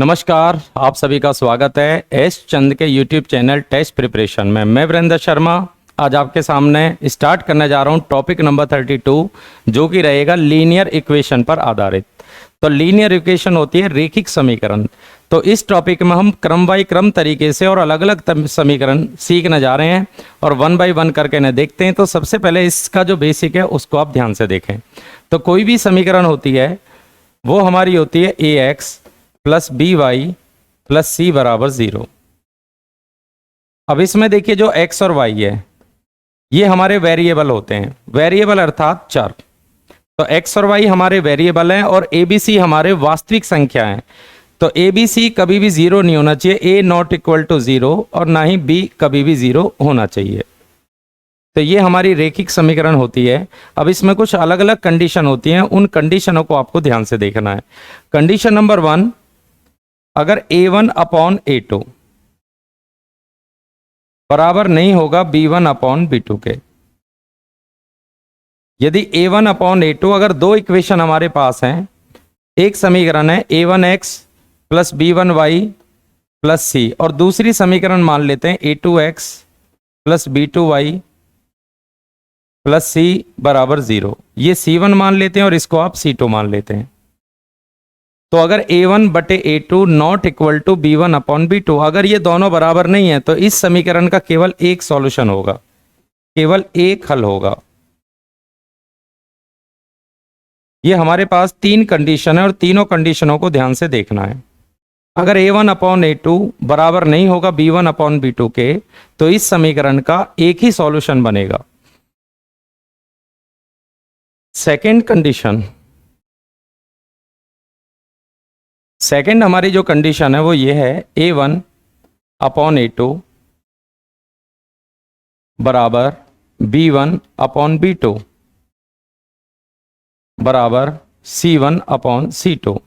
नमस्कार, आप सभी का स्वागत है एस चंद के यूट्यूब चैनल टेस्ट प्रिपरेशन में। मैं वीरेंद्र शर्मा आज आपके सामने स्टार्ट करने जा रहा हूं टॉपिक नंबर 32, जो कि रहेगा लीनियर इक्वेशन पर आधारित। तो लीनियर इक्वेशन होती है रेखिक समीकरण। तो इस टॉपिक में हम क्रम बाई क्रम तरीके से और अलग अलग समीकरण सीखने जा रहे हैं और वन बाई वन करके इन्हें देखते हैं। तो सबसे पहले इसका जो बेसिक है उसको आप ध्यान से देखें। तो कोई भी समीकरण होती है वो हमारी होती है a x plus b y plus c बराबर 0। अब इसमें देखिए जो x और y है ये हमारे वेरिएबल होते हैं, वेरिएबल अर्थात चर। तो x और y हमारे वेरिएबल हैं और ए बी सी हमारे वास्तविक संख्या हैं। तो ए बी सी कभी भी 0 नहीं होना चाहिए, a नॉट इक्वल टू 0 और ना ही b कभी भी 0 होना चाहिए। तो ये हमारी रेखिक समीकरण होती है। अब इसमें कुछ अलग अलग कंडीशन होती हैं, उन कंडीशनों को आपको ध्यान से देखना है। कंडीशन नंबर 1, अगर a1 अपॉन a2 बराबर नहीं होगा b1 अपॉन b2 के, यदि a1 अपॉन a2 अगर दो इक्वेशन हमारे पास हैं, एक समीकरण है a1x प्लस b1y प्लस सी और दूसरी समीकरण मान लेते हैं a2x plus b2y plus c बराबर 0, ये c1 मान लेते हैं और इसको आप c2 मान लेते हैं। तो अगर a1 बटे a2 not equal to b1 upon b2, अगर ये दोनों बराबर नहीं है तो इस समीकरण का केवल एक सॉल्यूशन होगा, केवल एक हल होगा। ये हमारे पास तीन कंडीशन है और तीनों कंडीशनों को ध्यान से देखना है। अगर a1 अपॉन a2 बराबर नहीं होगा b1 अपॉन b2 के, तो इस समीकरण का एक ही सॉल्यूशन बनेगा। सेकेंड कंडीशन, सेकेंड हमारी जो कंडीशन है वो ये है a1 अपॉन a2 बराबर b1 अपॉन b2 बराबर c1 अपॉन c2।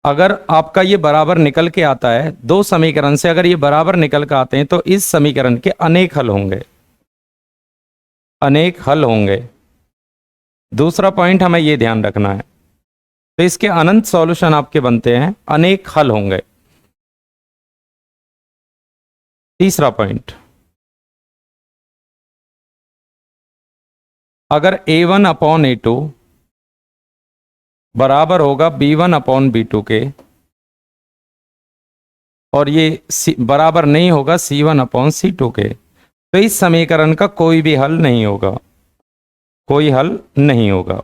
अगर आपका ये बराबर निकल के आता है, दो समीकरण से अगर ये बराबर निकल के आते हैं तो इस समीकरण के अनेक हल होंगे, अनेक हल होंगे। दूसरा पॉइंट हमें ये ध्यान रखना है, तो इसके अनंत सॉल्यूशन आपके बनते हैं, अनेक हल होंगे। तीसरा पॉइंट, अगर a1 अपॉन a2 बराबर होगा b1 अपॉन b2 के और ये बराबर नहीं होगा c1 अपॉन c2 के, तो इस समीकरण का कोई भी हल नहीं होगा, कोई हल नहीं होगा।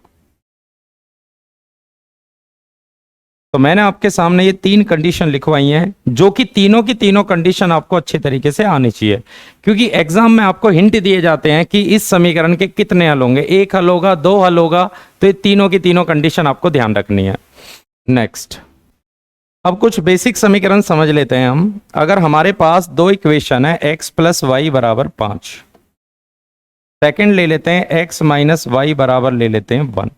तो मैंने आपके सामने ये तीन कंडीशन लिखवाई हैं, जो कि तीनों की तीनों कंडीशन आपको अच्छे तरीके से आनी चाहिए, क्योंकि एग्जाम में आपको हिंट दिए जाते हैं कि इस समीकरण के कितने हल होंगे, एक हल होगा, दो हल होगा। तो ये तीनों की तीनों कंडीशन आपको ध्यान रखनी है। नेक्स्ट, अब कुछ बेसिक समीकरण समझ लेते हैं हम। अगर हमारे पास दो इक्वेशन है x प्लस वाई बराबर 5, सेकेंड ले लेते हैं x माइनस वाई बराबर ले लेते हैं 1,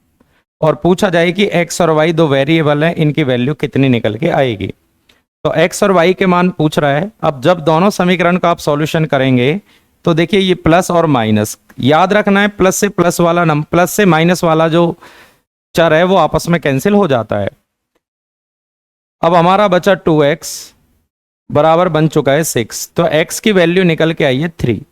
और पूछा जाए कि x और y दो वेरिएबल हैं, इनकी वैल्यू कितनी निकल के आएगी। तो x और y के मान पूछ रहा है। अब जब दोनों समीकरण का आप सॉल्यूशन करेंगे तो देखिए ये प्लस और माइनस, याद रखना है प्लस से प्लस वाला नंबर, प्लस से माइनस वाला जो चर है वो आपस में कैंसिल हो जाता है। अब हमारा बचा 2x बराबर बन चुका है 6, तो x की वैल्यू निकल के आई है 3।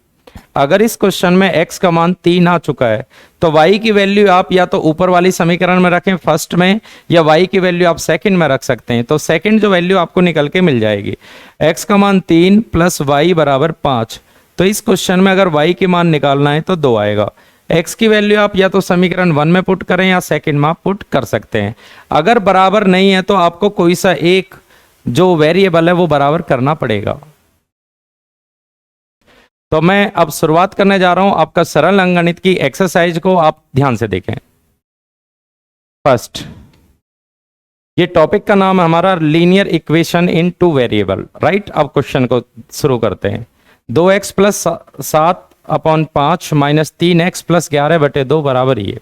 अगर इस क्वेश्चन में x का मान 3 आ चुका है तो y की वैल्यू आप या तो ऊपर वाली समीकरण में रखें फर्स्ट में, या y की वैल्यू आप सेकंड में रख सकते हैं। तो सेकंड जो वैल्यू आपको निकल के मिल जाएगी, x का मान 3 प्लस y बराबर 5। तो इस क्वेश्चन में अगर y की मान निकालना है तो 2 आएगा। x की वैल्यू आप या तो समीकरण 1 में पुट करें या सेकेंड में आप पुट कर सकते हैं। अगर बराबर नहीं है तो आपको कोई सा एक जो वेरिएबल है वो बराबर करना पड़ेगा। तो मैं अब शुरुआत करने जा रहा हूं आपका सरल अंकगणित की एक्सरसाइज को, आप ध्यान से देखें। फर्स्ट, ये टॉपिक का नाम है हमारा linear equation in two variable, right. अब क्वेश्चन को शुरू करते हैं। 2x plus 7 upon 5 minus 3x plus 11 बटे 2 बराबर ये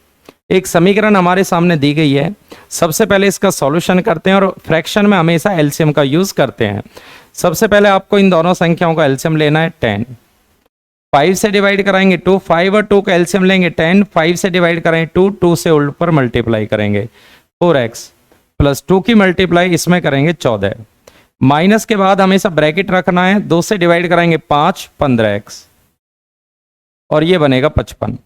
एक समीकरण हमारे सामने दी गई है। सबसे पहले इसका सॉल्यूशन करते हैं, और फ्रैक्शन में हमेशा एलसीएम का यूज करते हैं। सबसे पहले आपको इन दोनों संख्याओं का एलसीएम लेना है 10। 5 से डिवाइड कराएंगे 2, 5 और 2 का एलसीएम लेंगे 10, 5 से डिवाइड करें 2, 2 से ऊपर मल्टीप्लाई करेंगे 4x प्लस 2 की मल्टीप्लाई इसमें करेंगे 14, माइनस के बाद हमेशा ब्रैकेट रखना है, 2 से डिवाइड कराएंगे 5, 15x और ये बनेगा 55।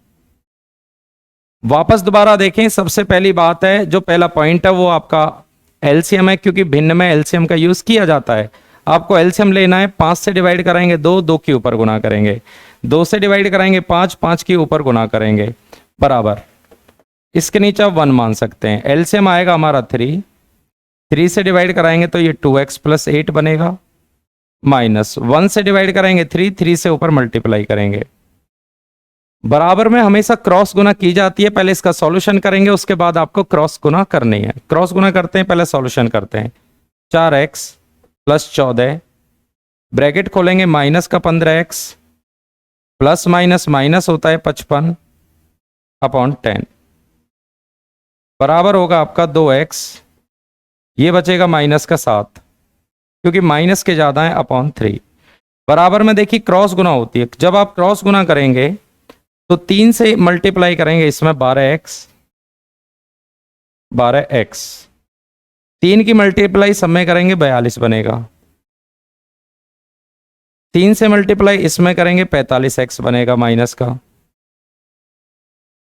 वापस दोबारा देखें, सबसे पहली बात है जो पहला पॉइंट है वो आपका एलसीएम है, क्योंकि भिन्न में एलसीएम का यूज किया जाता है। आपको एलसीएम लेना है, 5 से डिवाइड कराएंगे 2, 2 के ऊपर गुना करेंगे, 2 से डिवाइड कराएंगे 5, 5 के ऊपर गुना करेंगे, बराबर इसके नीचे आप 1 मान सकते हैं। एलसीएम आएगा हमारा 3, 3 से डिवाइड कराएंगे तो ये 2x प्लस 8 बनेगा, माइनस 1 से डिवाइड कराएंगे 3, 3 से ऊपर मल्टीप्लाई करेंगे। बराबर में हमेशा क्रॉस गुना की जाती है, पहले इसका सॉल्यूशन करेंगे उसके बाद आपको क्रॉस गुना करनी है। क्रॉस गुना करते हैं, पहले सॉल्यूशन करते हैं। 4x प्लस 14, ब्रैकेट खोलेंगे माइनस का 15x, प्लस माइनस माइनस होता है 55 अपॉन 10, बराबर होगा आपका 2x, ये बचेगा माइनस का 7 क्योंकि माइनस के ज्यादा है अपॉन 3। बराबर में देखिए क्रॉस गुना होती है, जब आप क्रॉस गुना करेंगे तो 3 से मल्टीप्लाई करेंगे इसमें 12x, 3 की मल्टीप्लाई सब में करेंगे 42 बनेगा, 3 से मल्टीप्लाई इसमें करेंगे 45x बनेगा माइनस का,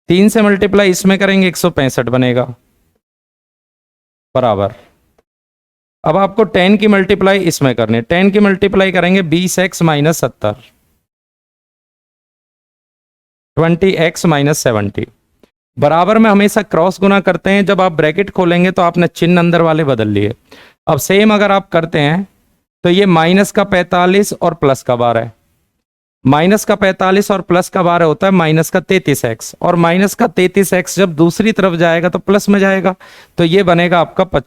3 से मल्टीप्लाई इसमें करेंगे 165 बनेगा, बराबर। अब आपको 10 की मल्टीप्लाई इसमें करनी है, 10 की मल्टीप्लाई करेंगे 20x माइनस 70, 20x माइनस 70। बराबर में हमेशा क्रॉस गुना करते हैं, जब आप ब्रैकेट खोलेंगे तो आपने चिन्ह अंदर वाले बदल लिए। अब सेम अगर आप करते हैं तो ये माइनस का 45 और प्लस का 12, माइनस का 45 और प्लस का 12 होता है माइनस का 33x, और माइनस का 33x जब दूसरी तरफ जाएगा तो प्लस में जाएगा, तो ये बनेगा आपका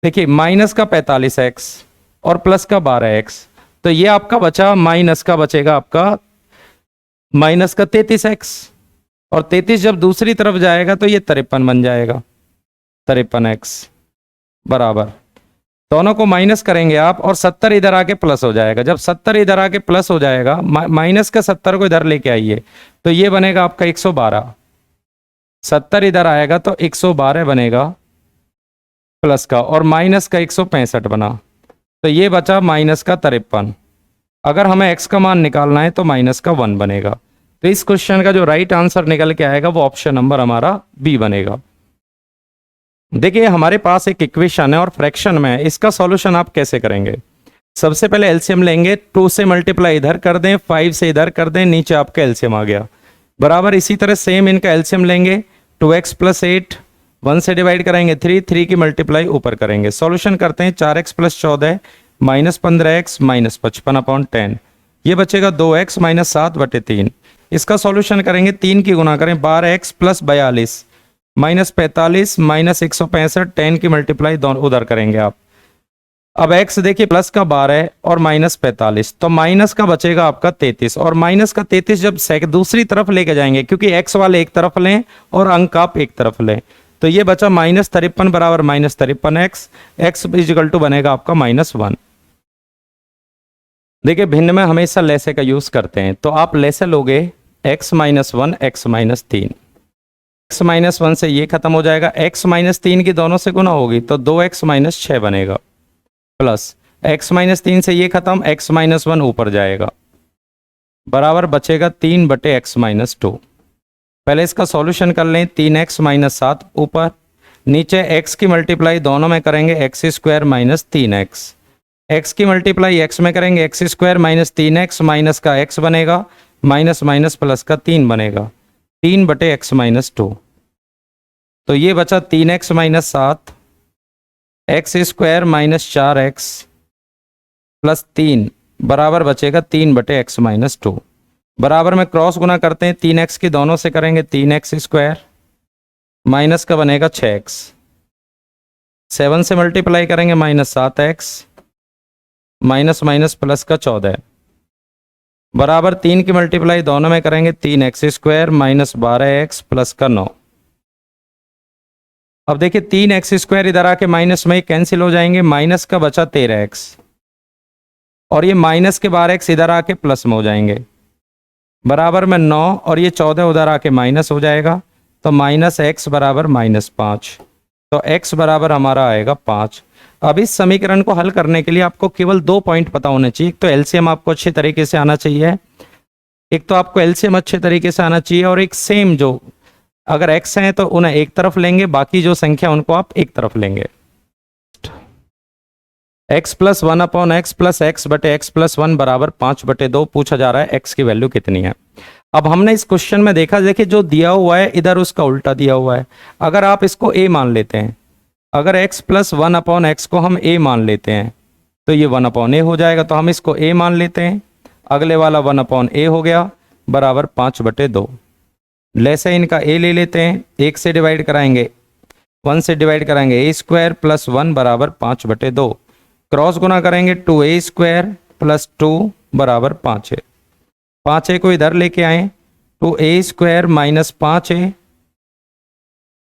देखिए माइनस का 45x और प्लस का 12x, तो ये आपका बचा माइनस का बचेगा आपका माइनस का 33x, और 33 जब दूसरी तरफ जाएगा तो ये 53 बन जाएगा, 53x बराबर, दोनों को माइनस करेंगे आप और 70 इधर आके प्लस हो जाएगा। जब 70 इधर आके प्लस हो जाएगा, माइनस का 70 को इधर लेके आइए तो ये बनेगा आपका 112, 70 इधर आएगा तो 112 बनेगा प्लस का, और माइनस का 165 बना, तो ये बचा माइनस का 53। अगर हमें x का मान निकालना है तो माइनस का 1 बनेगा, तो इस क्वेश्चन का जो राइट आंसर निकल के आएगा वो ऑप्शन नंबर हमारा बी बनेगा। देखिए हमारे पास एक इक्वेशन है और फ्रैक्शन में है, इसका सॉल्यूशन आप कैसे करेंगे। सबसे पहले एलसीएम लेंगे, 2 से मल्टीप्लाई इधर कर दें, 5 से इधर कर दें, नीचे आपका एलसीएम आ गया, बराबर। इसी तरह सेम इनका एलसीएम लेंगे, 2x प्लस 8, 1 से डिवाइड कराएंगे 3, 3 की मल्टीप्लाई ऊपर करेंगे, सॉल्यूशन करते हैं। 4x plus 14 minus 15x minus 55 upon 10, ये बचेगा 2x माइनस 7/3। इसका सॉल्यूशन करेंगे, 3 की गुना करें, 12x प्लस 42 माइनस 45 माइनस 165, 10 की मल्टीप्लाई दोनों उधर करेंगे आप। अब x देखिए प्लस का 12 और माइनस 45, तो माइनस का बचेगा आपका 33, और माइनस का 33 जब दूसरी तरफ लेके जाएंगे, क्योंकि x वाले एक तरफ लें और अंक आप एक तरफ लें, तो ये बचा माइनस 53 बराबर minus 53x, x is equal to बनेगा आपका -1। देखिए भिन्न में हमेशा लेसे का यूज करते हैं, तो आप लेसे लोगे x minus 1 x minus 3, x minus 1 से ये खत्म हो जाएगा, x माइनस 3 की दोनों से गुना होगी तो 2x माइनस 6 बनेगा, प्लस x माइनस 3 से ये खत्म, x माइनस 1 ऊपर जाएगा, बराबर बचेगा 3/x माइनस 2। पहले इसका सॉल्यूशन कर लें, 3x माइनस 7 ऊपर, नीचे x की मल्टीप्लाई दोनों में करेंगे x square minus 3x, x की मल्टीप्लाई x में करेंगे x square minus 3x, minus का x बनेगा, माइनस माइनस प्लस का 3 बनेगा, 3/x माइनस 2, तो ये बचा 3x minus 7, x square minus 4x plus 3 बराबर बचेगा 3/x माइनस 2। बराबर में क्रॉस गुना करते हैं, 3x की दोनों से करेंगे 3x स्क्वायर, माइनस का बनेगा 6x, 7 से मल्टीप्लाई करेंगे minus 7x, minus minus plus का 14, बराबर 3 की मल्टीप्लाई दोनों में करेंगे 3x square minus 12x plus का 9। अब देखिए 3x स्क्वायर इधर आके माइनस में कैंसिल हो जाएंगे, माइनस का बचा 13x, और ये माइनस के 12x इधर आके प्लस में हो जाएंगे, बराबर में 9, और ये 14 उधर आके माइनस हो जाएगा, तो माइनस x बराबर -5। तो x बराबर हमारा आएगा 5। अब इस समीकरण को हल करने के लिए आपको केवल 2 पॉइंट पता होने चाहिए। एक तो एलसीएम आपको अच्छे तरीके से आना चाहिए, एक तो आपको एलसीएम अच्छे तरीके से आना चाहिए, और एक सेम जो अगर x है तो उन्हें एक तरफ लेंगे, बाकी जो संख्या उनको आप एक तरफ लेंगे। x plus 1/x plus x बटे x प्लस 1 बराबर 5/2 पूछा जा रहा है x की वैल्यू कितनी है। अब हमने इस क्वेश्चन में देखा, देखिए जो दिया हुआ है इधर उसका उल्टा दिया हुआ है। अगर आप इसको a मान लेते हैं, अगर x प्लस 1/x को हम a मान लेते हैं तो ये 1/a हो जाएगा, तो हम इसको a मान लेते हैं। अगले वाला 1/a हो गया बराबर 5/2। लेसे इनका a ले लेते हैं, 1 से डिवाइड कराएंगे, 1 से डिवाइड कराएंगे a² प्लस 1 बराबर 5/2। क्रॉस गुना करेंगे 2a² प्लस 2 बराबर 5 है। 5a को इधर लेके आए, 2a² माइनस 5a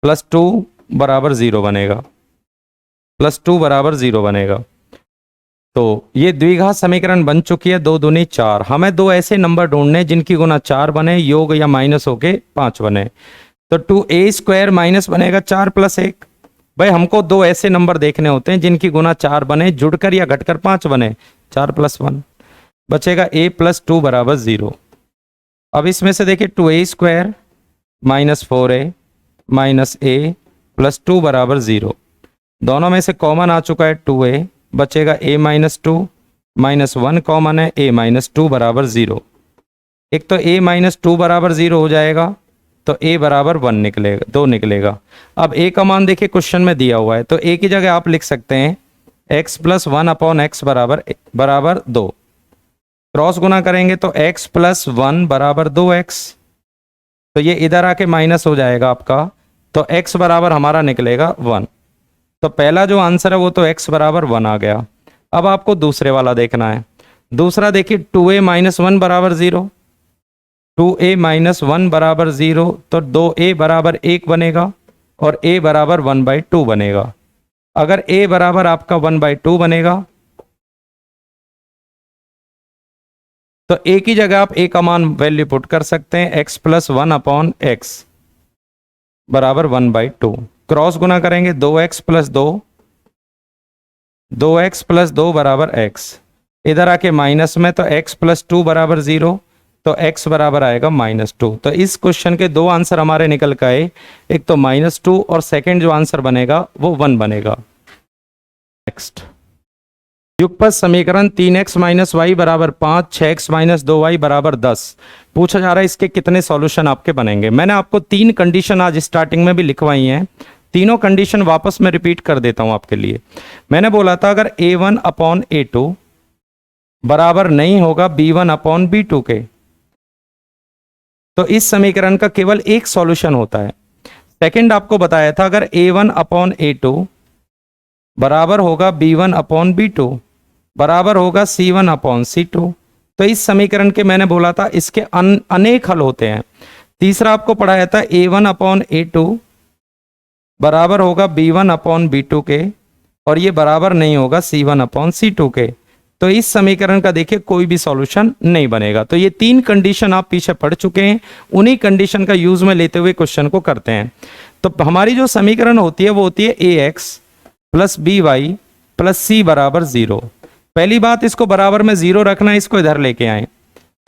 प्लस 2 बराबर 0 बनेगा, प्लस 2 बराबर 0 बनेगा। तो ये द्विघात समीकरण बन चुकी है, 2 दूनी 4। हमें दो ऐसे नंबर ढूंढने जिनकी गुना 4 बने, योग या माइनस होके 5 बने। तो 2a² माइनस बनेगा 4 प्लस 1। भाई हमको दो ऐसे नंबर देखने होते हैं जिनकी गुना 4 बने, जुड़कर या घटकर 5 बने, 4 प्लस 1 बचेगा a प्लस 2 बराबर 0। अब इसमें से देखिए 2a² minus 4a minus a plus 2 बराबर 0। दोनों में से कॉमन आ चुका है 2a, बचेगा a माइनस 2 माइनस 1 कॉमन है, a माइनस 2 बराबर 0। एक तो a माइनस 2 बराबर 0 हो जाएगा, तो a बराबर 1 निकलेगा, 2 निकलेगा। अब a का मान देखिए क्वेश्चन में दिया हुआ है, तो a की जगह आप लिख सकते हैं x प्लस 1/x बराबर 2। क्रॉस गुना करेंगे तो x प्लस 1 बराबर 2x, तो ये इधर आके माइनस हो जाएगा आपका, तो x बराबर हमारा निकलेगा 1। तो पहला जो आंसर है वो तो x बराबर 1 आ गया। अब आपको दूसरे वाला देखना है। दूसरा देखिए 2a माइनस 1 बराबर 0, 2a माइनस 1 बराबर 0, तो 2a बराबर 1 बनेगा और a बराबर 1/2 बनेगा। अगर a बराबर आपका 1/2 बनेगा तो a की जगह आप a का मान वैल्यू पुट कर सकते हैं, x प्लस 1/x बराबर 1/2। क्रॉस गुना करेंगे 2x प्लस 2, 2x प्लस 2 बराबर x, इधर आके माइनस में, तो x प्लस 2 बराबर 0, तो x बराबर आएगा -2। तो इस क्वेश्चन के दो आंसर हमारे निकल के आए, एक तो -2 और सेकंड जो आंसर बनेगा वो 1 बनेगा। नेक्स्ट, युगपत समीकरण 3x माइनस वाई बराबर 5, 6x माइनस 2y बराबर 10 पूछा जा रहा है, इसके कितने सॉल्यूशन आपके बनेंगे। मैंने आपको 3 कंडीशन आज स्टार्टिंग में भी लिखवाई हैं, तीनों कंडीशन वापस में रिपीट कर देता हूं आपके लिए। मैंने बोला था अगर a1/a2 बराबर नहीं होगा b1/b2 के, तो इस समीकरण का केवल एक सॉल्यूशन होता है। सेकंड आपको बताया था अगर a1/a2 बराबर होगा b1/b2 बराबर होगा c1/c2, तो इस समीकरण के मैंने बोला था इसके अनेक हल होते हैं। तीसरा आपको पढ़ाया था a1/a2 बराबर होगा b1/b2 के, और ये बराबर नहीं होगा c1/c2 के, तो इस समीकरण का देखिए कोई भी सॉल्यूशन नहीं बनेगा। तो ये 3 कंडीशन आप पीछे पढ़ चुके हैं, उन्हीं कंडीशन का यूज में लेते हुए क्वेश्चन को करते हैं। तो हमारी जो समीकरण होती है वो होती है ax plus by plus c बराबर 0। पहली बात, इसको बराबर में 0 रखना है, इसको इधर लेके आए,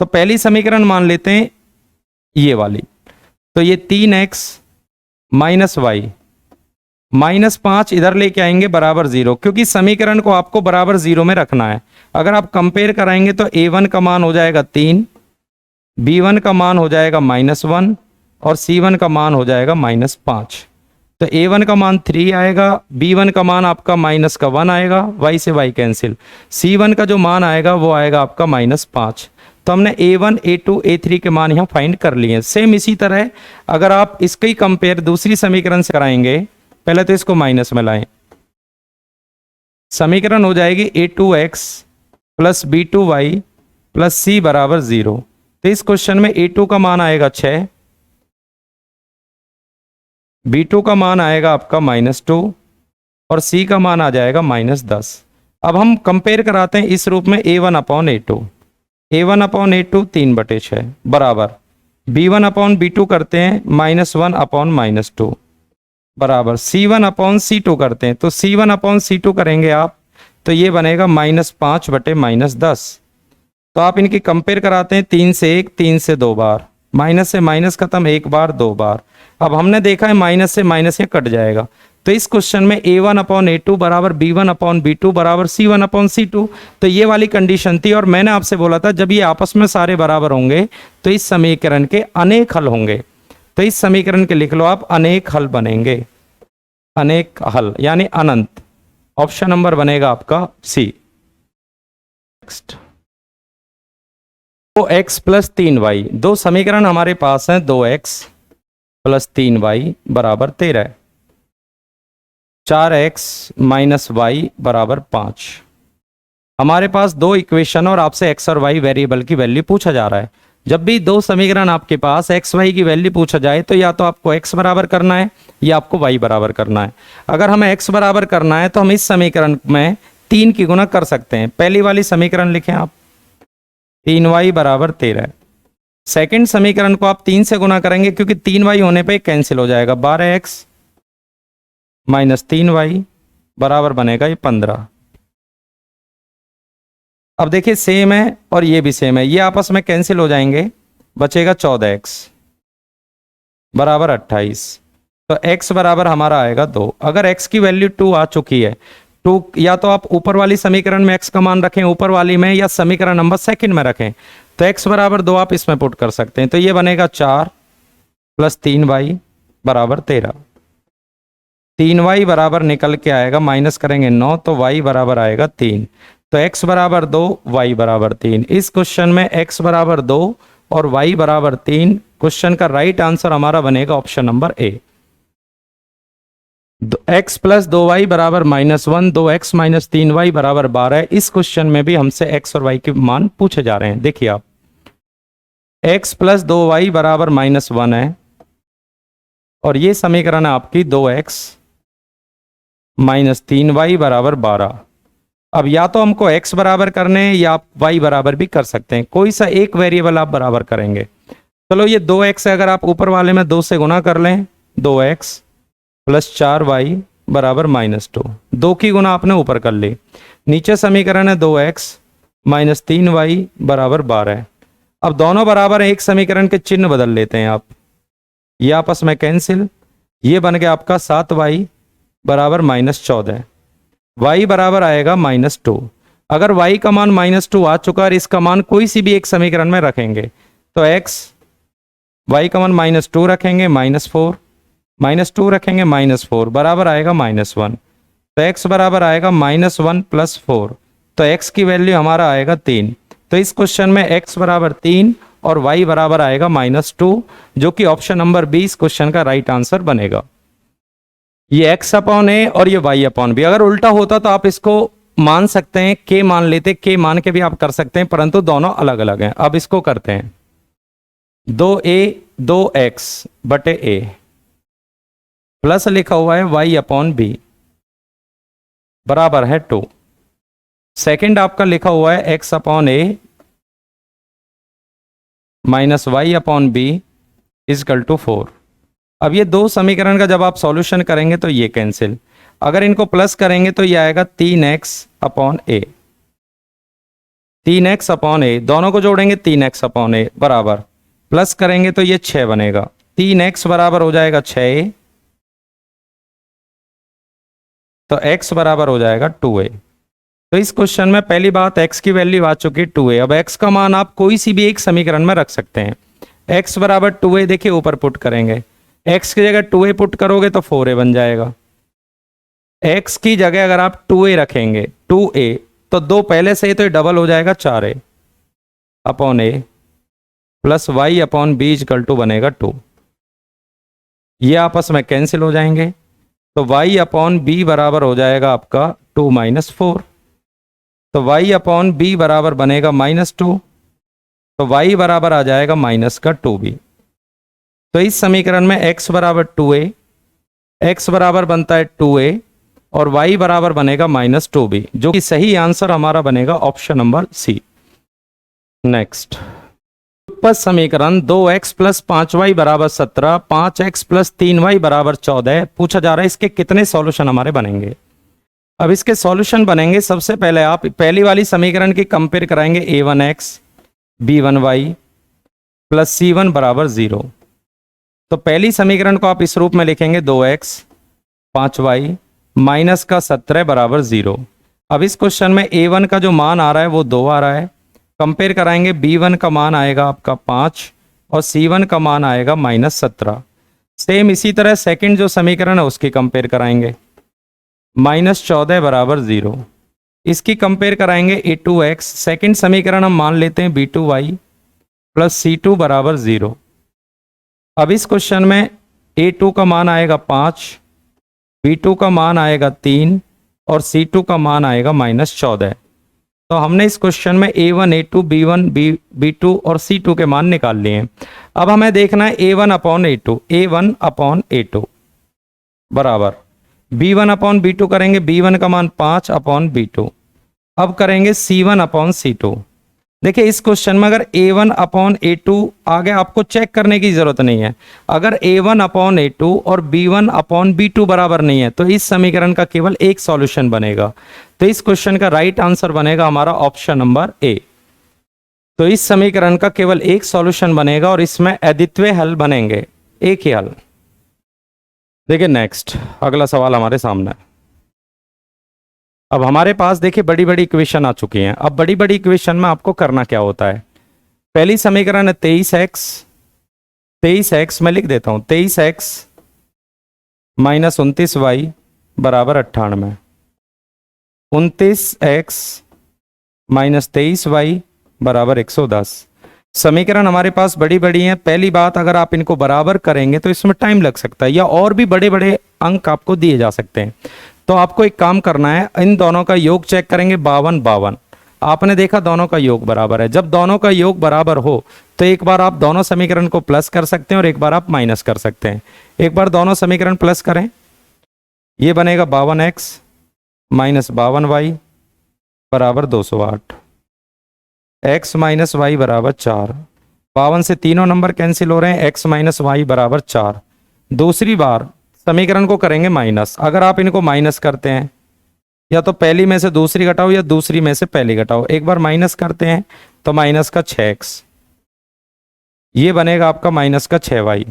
तो पहली समीकरण मान लेते हैं ये वाली, तो ये 3x माइनस वाई माइनस 5 इधर लेके आएंगे बराबर 0, क्योंकि समीकरण को आपको बराबर 0 में रखना है। अगर आप कंपेयर कराएंगे तो a1 का मान हो जाएगा 3, b1 का मान हो जाएगा -1 और c1 का मान हो जाएगा -5। तो a1 का मान 3 आएगा, b1 का मान आपका -1 आएगा, y से y कैंसिल, c1 का जो मान आएगा वो आएगा आपका -5। तो हमने a1, a2, a3 के मान यहाँ फाइंड कर लिए हैं। सेम इसी तरह अगर आप इसका ही कंपेयर दूसरी समीकरण से कराएंगे, पहले तो इसको माइनस में लाएं, समीकरण हो जाएगी a2x plus b2y plus c बराबर 0। तो इस क्वेश्चन में a2 का मान आएगा 6, b2 का मान आएगा आपका -2 और c का मान आ जाएगा -10। अब हम कंपेयर कराते हैं इस रूप में a1/a2, a1/a2 3/6 बराबर b1/b2 करते हैं -1/-2, बराबर C1 अपॉन C2 करते हैं, तो C1 अपॉन C2 करेंगे आप, तो ये बनेगा -5 बटे -10। तो आप इनकी कंपेयर कराते हैं, 3 से 1, 3 से 2 बार, माइनस से माइनस खत्म, 1 बार 2 बार। अब हमने देखा है माइनस से माइनस ये कट जाएगा, तो इस क्वेश्चन में A1 अपॉन A2 बराबर B1 अपॉन B2 बराबर C1 अपॉन C2, तो ये वाली कंडीशन थी। और मैंने आपसे बोला था जब ये आपस में सारे बराबर होंगे तो इस समीकरण के अनेक हल होंगे। तो इस समीकरण के लिख लो आप, अनेक हल बनेंगे, अनेक हल यानी अनंत। ऑप्शन नंबर बनेगा आपका सी। नेक्स्ट, 2x प्लस 3y, दो समीकरण हमारे पास हैं, 2x प्लस 3y बराबर 13, 4x माइनस y बराबर 5। हमारे पास दो इक्वेशन और आपसे x और y वेरिएबल की वैल्यू पूछा जा रहा है। जब भी दो समीकरण आपके पास x y की वैल्यू पूछा जाए तो या तो आपको x बराबर करना है या आपको y बराबर करना है। अगर हमें x बराबर करना है तो हम इस समीकरण में 3 की गुणा कर सकते हैं। पहली वाली समीकरण लिखें आप, 3y बराबर 13। सेकंड समीकरण को आप 3 से गुणा करेंगे क्योंकि 3y होने पे कैंसिल हो जाएगा, 12x माइनस 3y बराबर बनेगा ये 15। अब देखिए सेम है और ये भी सेम है, ये आपस में कैंसिल हो जाएंगे, बचेगा 14x बराबर 28। तो x बराबर हमारा आएगा 2। अगर x की वैल्यू 2 आ चुकी है, 2 या तो आप ऊपर वाली समीकरण में x का मान रखें ऊपर वाली में, या समीकरण नंबर सेकंड में रखें, तो x बराबर 2 आप इसमें पुट कर सकते हैं। तो ये बनेगा 4 प्लस 3y बराबर 13। 3y बराबर निकल के आएगा, माइनस करेंगे 9, तो y बराबर आएगा 3। तो x बराबर 2, y बराबर 3। इस क्वेश्चन में x बराबर 2 और y बराबर 3, क्वेश्चन का राइट आंसर हमारा बनेगा option number A. x plus 2y बराबर -1, 2x माइनस 3y बराबर 12। इस क्वेश्चन में भी हमसे x और y के मान पूछे जा रहे हैं। देखिए आप, x प्लस 2y बराबर -1 है और ये समीकरण है आपकी 2x माइनस 3y बराबर 12। अब या तो हमको x बराबर करने हैं या आप y बराबर भी कर सकते हैं, कोई सा एक वेरिएबल आप बराबर करेंगे। चलो ये 2x है, अगर आप ऊपर वाले में 2 से गुना कर लें, 2x प्लस 4y बराबर -2, 2 की गुना आपने ऊपर कर ली। नीचे समीकरण है 2x माइनस 3y बराबर 12। अब दोनों बराबर है, एक समीकरण के चिन्ह बदल लेते हैं आप, ये आपस में कैंसिल, ये बन गया आपका 7y बराबर -14, y बराबर आएगा -2। अगर y का मान -2 आ चुका और इसका मान कोई सी भी एक समीकरण में रखेंगे, तो y का मान -2 रखेंगे, -4, -2 रखेंगे, -4 बराबर आएगा -1। तो x बराबर आएगा -1 प्लस 4, तो x की वैल्यू हमारा आएगा 3। तो इस क्वेश्चन में x बराबर 3 और y बराबर आएगा -2, जो कि ऑप्शन नंबर बी इस क्वेश्चन का राइट आंसर बनेगा। ये x अपॉन ए और ये y अपॉन बी। अगर उल्टा होता तो आप इसको मान सकते हैं, k मान लेते, k मान के भी आप कर सकते हैं, परंतु दोनों अलग अलग हैं। अब इसको करते हैं, 2a 2x बटे a प्लस लिखा हुआ है y अपॉन बी बराबर है 2। सेकंड आपका लिखा हुआ है x upon a minus y upon b equal to 4। अब ये दो समीकरण का जब आप सॉल्यूशन करेंगे तो ये कैंसिल, अगर इनको प्लस करेंगे तो ये आएगा 3x अपॉन ए, 3x अपॉन ए, दोनों को जोड़ेंगे 3x अपॉन ए बराबर, प्लस करेंगे तो ये 6 बनेगा, 3x बराबर हो जाएगा 6a, तो x बराबर हो जाएगा 2a। तो इस क्वेश्चन में पहली बात x की वैल्यू आ चुकी है 2a। अब x का मान आप कोई सी भी एक समीकरण में रख सकते हैं। x बराबर 2a, देखिए ऊपर पुट करेंगे, x की जगह 2a पुट करोगे तो 4a बन जाएगा। x की जगह अगर आप 2a रखेंगे, 2a, तो 2 पहले से ही तो ये डबल हो जाएगा 4a upon a plus y upon b equal to बनेगा 2। ये आपस में कैंसिल हो जाएंगे, तो y अपॉन बी बराबर हो जाएगा आपका 2 माइनस 4, तो y अपॉन बी बराबर बनेगा -2, तो y बराबर आ जाएगा माइनस का 2b। तो इस समीकरण में x बराबर 2a, x बराबर बनता है 2a और y बराबर बनेगा -2b, जो कि सही आंसर हमारा बनेगा ऑप्शन नंबर सी। नेक्स्ट, व्युत्पन्न समीकरण 2x प्लस 5y बराबर 17, 5x प्लस 3y बराबर 14 पूछा जा रहा है, इसके कितने सॉल्यूशन हमारे बनेंगे। अब इसके सॉल्यूशन बनेंगे, सबसे पहले आप पहली वाली समीकरण की कंपेयर कराएंगे a1x b1y प्लस c1 बराबर 0। तो पहली समीकरण को आप इस रूप में लिखेंगे 2x 5y माइनस का 17 बराबर 0। अब इस क्वेश्चन में a1 का जो मान आ रहा है वो 2 आ रहा है, कंपेयर कराएंगे b1 का मान आएगा आपका 5 और c1 का मान आएगा -17। सेम इसी तरह सेकंड जो समीकरण है उसकी कंपेयर कराएंगे, -14 बराबर 0। इसकी कंपेयर कराएंगे a2x, सेकंड समीकरण हम मान लेते हैं b2y प्लस c2 बराबर 0। अब इस क्वेश्चन में a2 का मान आएगा 5, b2 का मान आएगा 3 और c2 का मान आएगा -14। तो हमने इस क्वेश्चन में a1 a2 b1 b2 और c2 के मान निकाल लिए हैं। अब हमें देखना है a1 अपॉन a2 बराबर b1 अपॉन b2 करेंगे, b1 का मान 5 अपॉन b2। अब करेंगे c1 अपॉन c2। देखिए इस क्वेश्चन में अगर a1 अपॉन a2 आगे आपको चेक करने की जरूरत नहीं है। अगर a1 अपॉन a2 और b1 अपॉन b2 बराबर नहीं है तो इस समीकरण का केवल एक सॉल्यूशन बनेगा। तो इस क्वेश्चन का राइट आंसर बनेगा हमारा ऑप्शन नंबर ए। तो इस समीकरण का केवल एक सॉल्यूशन बनेगा और इसमें अद्वितीय हल बनेंगे, एक ही हल। देखिए नेक्स्ट अगला सवाल हमारे सामने। अब हमारे पास देखिए बड़ी बड़ी इक्वेशन आ चुकी हैं। अब बड़ी बड़ी इक्वेशन में आपको करना क्या होता है, पहली समीकरण है 23x में लिख देता हूं 23x माइनस 29y बराबर 98, 29x माइनस 23y बराबर 110। समीकरण हमारे पास बड़ी बड़ी हैं। पहली बात, अगर आप इनको बराबर करेंगे तो इसमें टाइम लग सकता है या और भी बड़े बड़े अंक आपको दिए जा सकते हैं। तो आपको एक काम करना है, इन दोनों का योग चेक करेंगे 52। आपने देखा दोनों का योग बराबर है। जब दोनों का योग बराबर हो तो एक बार आप दोनों समीकरण को प्लस कर सकते हैं और एक बार आप माइनस कर सकते हैं। एक बार दोनों समीकरण प्लस करें, ये बनेगा 52x माइनस 52y बराबर 208, x माइनस वाई बराबर 4। 52 से तीनों नंबर कैंसिल हो रहे हैं, x माइनस वाई बराबर 4। दूसरी बार समीकरण को करेंगे माइनस। अगर आप इनको माइनस करते हैं, या तो पहली में से दूसरी घटाओ या दूसरी में से पहली घटाओ, एक बार माइनस करते हैं तो माइनस का 6x, ये बनेगा आपका माइनस का 6y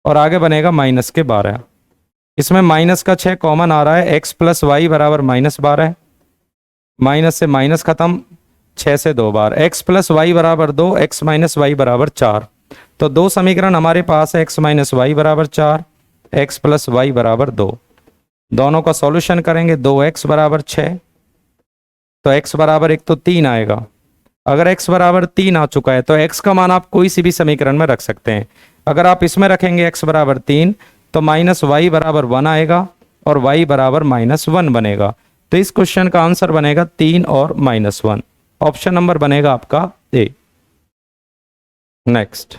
और आगे बनेगा माइनस के 12। इसमें माइनस का 6 कॉमन आ रहा है, x प्लस वाई बराबर -12, माइनस से माइनस खत्म, 6 से 2 बार, x प्लस वाई बराबर 2, x माइनस वाई बराबर 4। तो दो समीकरण हमारे पास है, x माइनस वाई बराबर 4, x प्लस वाई बराबर 2। दोनों का सॉल्यूशन करेंगे, 2x बराबर 6 तो x बराबर 1 तो 3 आएगा। अगर x बराबर 3 आ चुका है तो x का मान आप कोई सी भी समीकरण में रख सकते हैं। अगर आप इसमें रखेंगे x बराबर 3 तो माइनस वाई बराबर 1 आएगा और y बराबर -1 बनेगा। तो इस क्वेश्चन का आंसर बनेगा 3 और -1। ऑप्शन नंबर बनेगा आपका ए। नेक्स्ट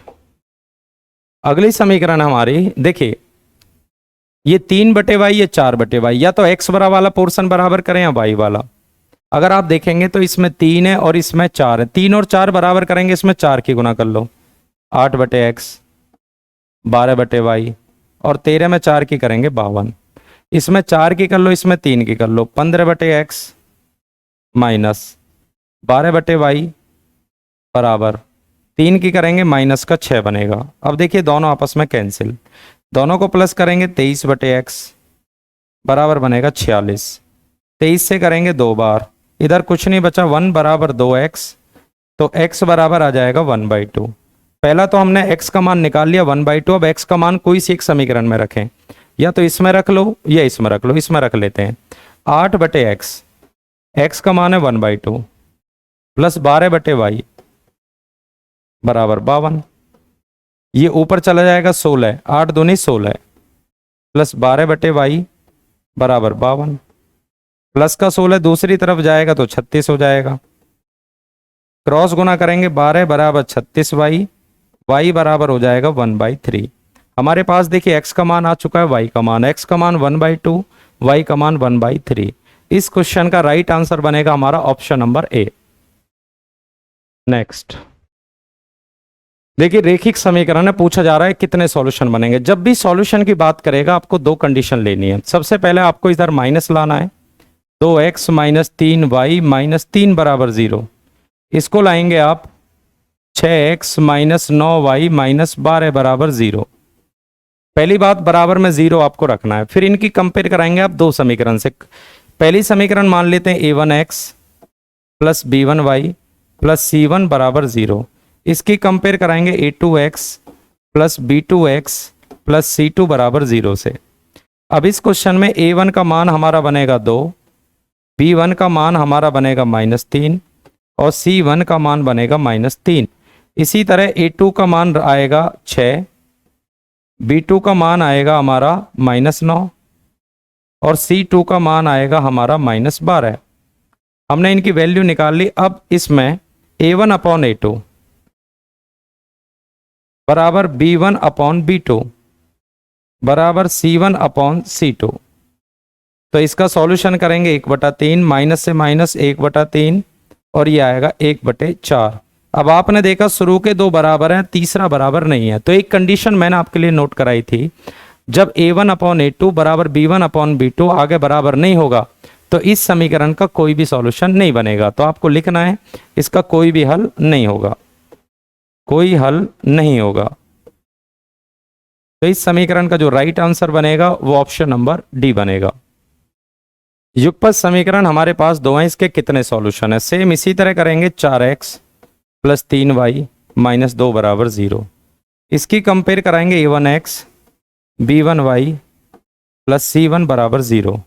अगली समीकरण हमारी देखिए, ये 3/y ये 4/y, या तो x बराबर वाला पोर्शन बराबर करें या y वाला। अगर आप देखेंगे तो इसमें 3 है और इसमें 4 है, 3 और 4 बराबर करेंगे, इसमें 4 की गुना कर लो, 8/x 12/y और 13 में 4 की करेंगे 52। इसमें 4 की कर लो, इसमें 3 की कर लो, 15/x माइनस 12/y बराबर 3 की करेंगे माइनस का 6 बनेगा। अब देखिए दोनों आपस में कैंसिल, दोनों को प्लस करेंगे 23/x बराबर बनेगा 46। 23 से करेंगे 2 बार, इधर कुछ नहीं बचा, 1 बराबर 2x तो x बराबर आ जाएगा 1/2। पहला तो हमने x का मान निकाल लिया 1/2। अब x का मान कोई सी एक समीकरण में रखें, या तो इसमें रख लो या इसमें रख लो। इसमें रख लेते हैं 8/x, x का मान है 1/2 प्लस 12/y बराबर 52। ये ऊपर चला जाएगा 16, 8 दूनी 16 प्लस 12/y बराबर 52, प्लस का 16 दूसरी तरफ जाएगा तो 36 हो जाएगा। क्रॉस गुना करेंगे 12 बराबर 36y, y बराबर हो जाएगा 1/3। हमारे पास देखिए x का मान आ चुका है, y का मान, x का मान 1/2, y का मान 1/3। इस क्वेश्चन का राइट आंसर बनेगा हमारा ऑप्शन नंबर ए। नेक्स्ट देखिए रेखिक समीकरण है, पूछा जा रहा है कितने सॉल्यूशन बनेंगे। जब भी सॉल्यूशन की बात करेगा आपको दो कंडीशन लेनी है। सबसे पहले आपको इधर माइनस लाना है, 2x माइनस 3y माइनस 3 बराबर 0। इसको लाएंगे आप 6x माइनस 9y माइनस 12 बराबर 0। पहली बात बराबर में 0 आपको रखना है। फिर इनकी कंपेयर कराएंगे आप दो समीकरण से। पहली समीकरण मान लेते हैं a1x plus b1y plus c1 बराबर 0। इसकी कंपेयर कराएंगे a2x plus b2x plus c2 बराबर 0 से। अब इस क्वेश्चन में a1 का मान हमारा बनेगा 2, b1 का मान हमारा बनेगा -3 और c1 का मान बनेगा -3। इसी तरह a2 का मान आएगा 6, b2 का मान आएगा हमारा -9 और c2 का मान आएगा हमारा -12। हमने इनकी वैल्यू निकाल ली। अब इसमें a1 अपॉन a2 बराबर b1 अपॉन b2 बराबर c1 अपॉन c2। तो इसका सॉल्यूशन करेंगे 1/3, माइनस से माइनस 1/3 और ये आएगा 1/4। अब आपने देखा शुरू के दो बराबर हैं, तीसरा बराबर नहीं है। तो एक कंडीशन मैंने आपके लिए नोट कराई थी, जब a1 अपॉन a2 बराबर b1 अपॉन b2 आगे बराबर नहीं होगा तो इस समीकरण का कोई भी सॉल्यूशन नहीं बनेगा। तो आपको लिखना है इसका कोई भी हल नहीं होगा, कोई हल नहीं होगा। तो इस समीकरण का जो राइट आंसर बनेगा वो ऑप्शन नंबर डी बनेगा। युगपत समीकरण हमारे पास दो हैं, इसके कितने सॉल्यूशन है? सेम इसी तरह करेंगे। 4x प्लस 3y माइनस 2 बराबर 0। इसकी कंपेयर कराएंगे a1x b1y प्लस c1 बराबर 0।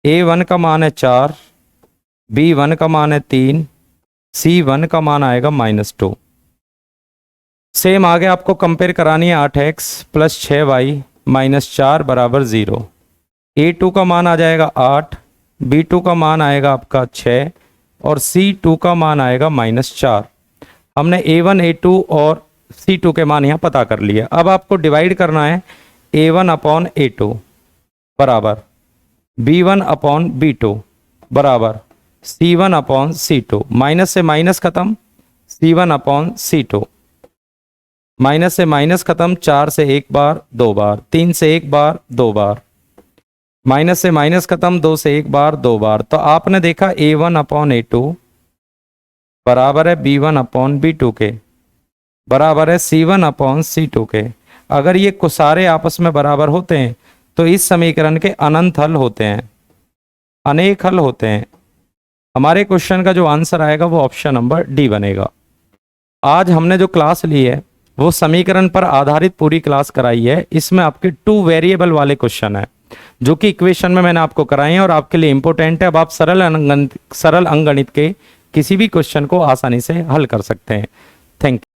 a1 का मान है 4, b1 का मान है 3, c1 का मान आएगा -2। सेम आगे आपको कंपेयर करानी है 8x प्लस 6y माइनस 4 बराबर 0। a2 का मान आ जाएगा 8, b2 का मान आएगा आपका 6 और c2 का मान आएगा -4। हमने a1 a2 और c2 के मान यहाँ पता कर लिए। अब आपको डिवाइड करना है a1 अपॉन a2 बराबर b1 अपॉन b2 बराबर c1 अपॉन c2। माइनस से माइनस खत्म, c1 अपॉन c2। माइनस से माइनस खत्म, 4 से एक बार 2 बार, 3 से एक बार 2 बार, माइनस से माइनस खत्म, 2 से एक बार 2 बार। तो आपने देखा a1 अपॉन a2 बराबर है b1 अपॉन b2 के, बराबर है c1 अपॉन c2 के। अगर ये सारे आपस में बराबर होते हैं तो इस समीकरण के अनंत हल होते हैं, अनेक हल होते हैं। हमारे क्वेश्चन का जो आंसर आएगा वो ऑप्शन नंबर डी बनेगा। आज हमने जो क्लास ली है वो समीकरण पर आधारित पूरी क्लास कराई है। इसमें आपके 2 वेरिएबल वाले क्वेश्चन है जो कि इक्वेशन में मैंने आपको कराए हैं और आपके लिए इंपॉर्टेंट है। अब आप सरल अंगणित के किसी भी क्वेश्चन को आसानी से हल कर सकते हैं। Thank you.